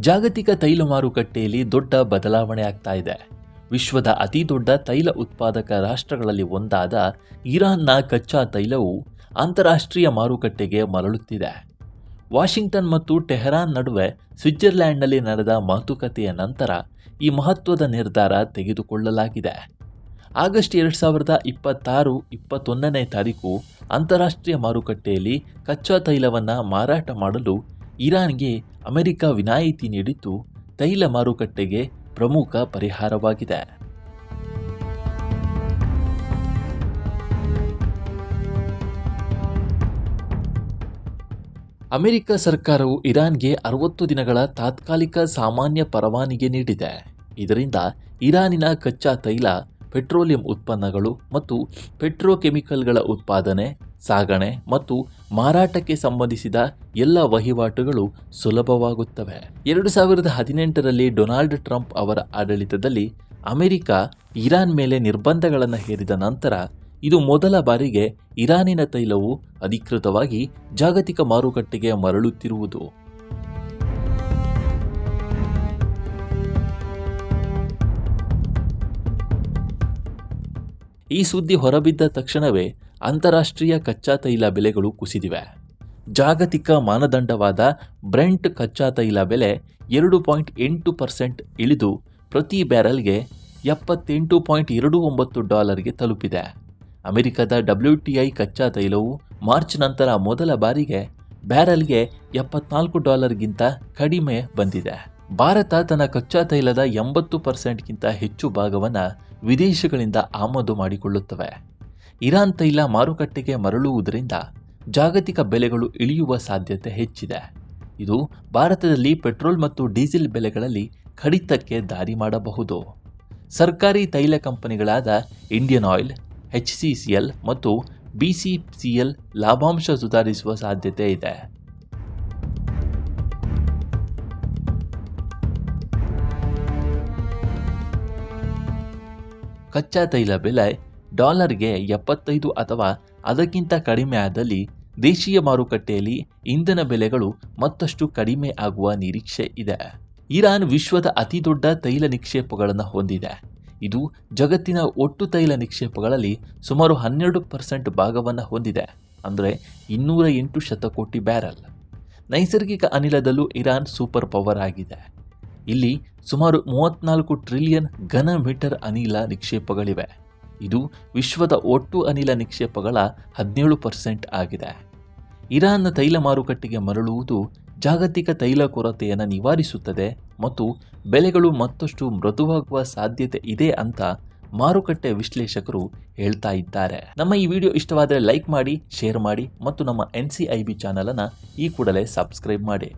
ಜಾಗತಿಕ ತೈಲ ಮಾರುಕಟ್ಟೆಯಲ್ಲಿ ದೊಡ್ಡ ಬದಲಾವಣೆ ಆಗ್ತಾ ಇದೆ. ವಿಶ್ವದ ಅತಿ ದೊಡ್ಡ ತೈಲ ಉತ್ಪಾದಕ ರಾಷ್ಟ್ರಗಳಲ್ಲಿ ಒಂದಾದ ಇರಾನ್ನ ಕಚ್ಚಾ ತೈಲವು ಅಂತಾರಾಷ್ಟ್ರೀಯ ಮಾರುಕಟ್ಟೆಗೆ ಮರಳುತ್ತಿದೆ. ವಾಷಿಂಗ್ಟನ್ ಮತ್ತು ಟೆಹರಾನ್ ನಡುವೆ ಸ್ವಿಟ್ಜರ್ಲ್ಯಾಂಡ್ನಲ್ಲಿ ನಡೆದ ಮಾತುಕತೆಯ ನಂತರ ಈ ಮಹತ್ವದ ನಿರ್ಧಾರ ತೆಗೆದುಕೊಳ್ಳಲಾಗಿದೆ. ಆಗಸ್ಟ್ 2026-21ನೇ ತಾರೀಕು ಅಂತಾರಾಷ್ಟ್ರೀಯ ಮಾರುಕಟ್ಟೆಯಲ್ಲಿ ಕಚ್ಚಾ ತೈಲವನ್ನು ಮಾರಾಟ ಮಾಡಲು ಇರಾನ್ಗೆ ಅಮೆರಿಕ ವಿನಾಯಿತಿ ನೀಡಿದ್ದು ತೈಲ ಮಾರುಕಟ್ಟೆಗೆ ಪ್ರಮುಖ ಪರಿಹಾರವಾಗಿದೆ. ಅಮೆರಿಕ ಸರ್ಕಾರವು ಇರಾನ್ಗೆ 60 ದಿನಗಳ ತಾತ್ಕಾಲಿಕ ಸಾಮಾನ್ಯ ಪರವಾನಗಿ ನೀಡಿದೆ. ಇದರಿಂದ ಇರಾನಿನ ಕಚ್ಚಾ ತೈಲ, ಪೆಟ್ರೋಲಿಯಂ ಉತ್ಪನ್ನಗಳು ಮತ್ತು ಪೆಟ್ರೋಕೆಮಿಕಲ್ಗಳ ಉತ್ಪಾದನೆ, ಸಾಗಣೆ ಮತ್ತು ಮಾರಾಟಕ್ಕೆ ಸಂಬಂಧಿಸಿದ ಎಲ್ಲ ವಹಿವಾಟುಗಳು ಸುಲಭವಾಗುತ್ತವೆ. 2018ರಲ್ಲಿ ಡೊನಾಲ್ಡ್ ಟ್ರಂಪ್ ಅವರ ಆಡಳಿತದಲ್ಲಿ ಅಮೆರಿಕ ಇರಾನ್ ಮೇಲೆ ನಿರ್ಬಂಧಗಳನ್ನು ಹೇರಿದ ನಂತರ ಇದು ಮೊದಲ ಬಾರಿಗೆ ಇರಾನಿನ ತೈಲವು ಅಧಿಕೃತವಾಗಿ ಜಾಗತಿಕ ಮಾರುಕಟ್ಟೆಗೆ ಮರಳುತ್ತಿರುವುದು. ಈ ಸುದ್ದಿ ಹೊರಬಿದ್ದ ತಕ್ಷಣವೇ ಅಂತಾರಾಷ್ಟ್ರೀಯ ಕಚ್ಚಾ ತೈಲ ಬೆಲೆಗಳು ಕುಸಿದಿವೆ. ಜಾಗತಿಕ ಮಾನದಂಡವಾದ ಬ್ರೆಂಟ್ ಕಚ್ಚಾ ತೈಲ ಬೆಲೆ 2.8% ಇಳಿದು ಪ್ರತಿ ಬ್ಯಾರೆಲ್ಗೆ $78.29 ತಲುಪಿದೆ. ಅಮೆರಿಕದ WTI ಕಚ್ಚಾ ತೈಲವು ಮಾರ್ಚ್ ನಂತರ ಮೊದಲ ಬಾರಿಗೆ ಬ್ಯಾರೆಲ್ಗೆ $74ಗಿಂತ ಕಡಿಮೆ ಬಂದಿದೆ. ಭಾರತ ತನ್ನ ಕಚ್ಚಾ ತೈಲದ 80%ಗಿಂತ ಹೆಚ್ಚು ಭಾಗವನ್ನು ವಿದೇಶಗಳಿಂದ ಆಮದು ಮಾಡಿಕೊಳ್ಳುತ್ತವೆ. ಇರಾನ್ ತೈಲ ಮಾರುಕಟ್ಟೆಗೆ ಮರಳುವುದರಿಂದ ಜಾಗತಿಕ ಬೆಲೆಗಳು ಇಳಿಯುವ ಸಾಧ್ಯತೆ ಹೆಚ್ಚಿದೆ. ಇದು ಭಾರತದಲ್ಲಿ ಪೆಟ್ರೋಲ್ ಮತ್ತು ಡೀಸೆಲ್ ಬೆಲೆಗಳಲ್ಲಿ ಕಡಿತಕ್ಕೆ ದಾರಿ ಮಾಡಬಹುದು. ಸರ್ಕಾರಿ ತೈಲ ಕಂಪನಿಗಳಾದ ಇಂಡಿಯನ್ ಆಯಿಲ್, HCCL ಮತ್ತು BCCL ಲಾಭಾಂಶ ಸುಧಾರಿಸುವ ಸಾಧ್ಯತೆ ಇದೆ. ಕಚ್ಚಾ ತೈಲ ಬೆಲೆ ಡಾಲರ್ಗೆ 75 ಅಥವಾ ಅದಕ್ಕಿಂತ ಕಡಿಮೆ ಆದಲ್ಲಿ ದೇಶೀಯ ಮಾರುಕಟ್ಟೆಯಲ್ಲಿ ಇಂಧನ ಬೆಲೆಗಳು ಮತ್ತಷ್ಟು ಕಡಿಮೆ ಆಗುವ ನಿರೀಕ್ಷೆ ಇದೆ. ಇರಾನ್ ವಿಶ್ವದ ಅತಿದೊಡ್ಡ ತೈಲ ನಿಕ್ಷೇಪಗಳನ್ನು ಹೊಂದಿದೆ. ಇದು ಜಗತ್ತಿನ ಒಟ್ಟು ತೈಲ ನಿಕ್ಷೇಪಗಳಲ್ಲಿ ಸುಮಾರು 12% ಭಾಗವನ್ನು ಹೊಂದಿದೆ, ಅಂದರೆ 208 ಶತಕೋಟಿ ಬ್ಯಾರೆಲ್. ನೈಸರ್ಗಿಕ ಅನಿಲದಲ್ಲೂ ಇರಾನ್ ಸೂಪರ್ ಪವರ್ ಆಗಿದೆ. ಇಲ್ಲಿ ಸುಮಾರು 34 ಟ್ರಿಲಿಯನ್ ಘನ ಮೀಟರ್ ಅನಿಲ ನಿಕ್ಷೇಪಗಳಿವೆ. ಇದು ವಿಶ್ವದ ಒಟ್ಟು ಅನಿಲ ನಿಕ್ಷೇಪಗಳ 17% ಆಗಿದೆ. ಇರಾನ್ನ ತೈಲ ಮಾರುಕಟ್ಟೆಗೆ ಮರಳುವುದು ಜಾಗತಿಕ ತೈಲ ಕೊರತೆಯನ್ನು ನಿವಾರಿಸುತ್ತದೆ ಮತ್ತು ಬೆಲೆಗಳು ಮತ್ತಷ್ಟು ಮೃದುವಾಗುವ ಸಾಧ್ಯತೆ ಇದೆ ಅಂತ ಮಾರುಕಟ್ಟೆ ವಿಶ್ಲೇಷಕರು ಹೇಳ್ತಾ ಇದ್ದಾರೆ. ನಮ್ಮ ಈ ವಿಡಿಯೋ ಇಷ್ಟವಾದರೆ ಲೈಕ್ ಮಾಡಿ, ಶೇರ್ ಮಾಡಿ ಮತ್ತು ನಮ್ಮ NCIB ಚಾನಲನ್ನು ಈ ಕೂಡಲೇ ಸಬ್ಸ್ಕ್ರೈಬ್ ಮಾಡಿ.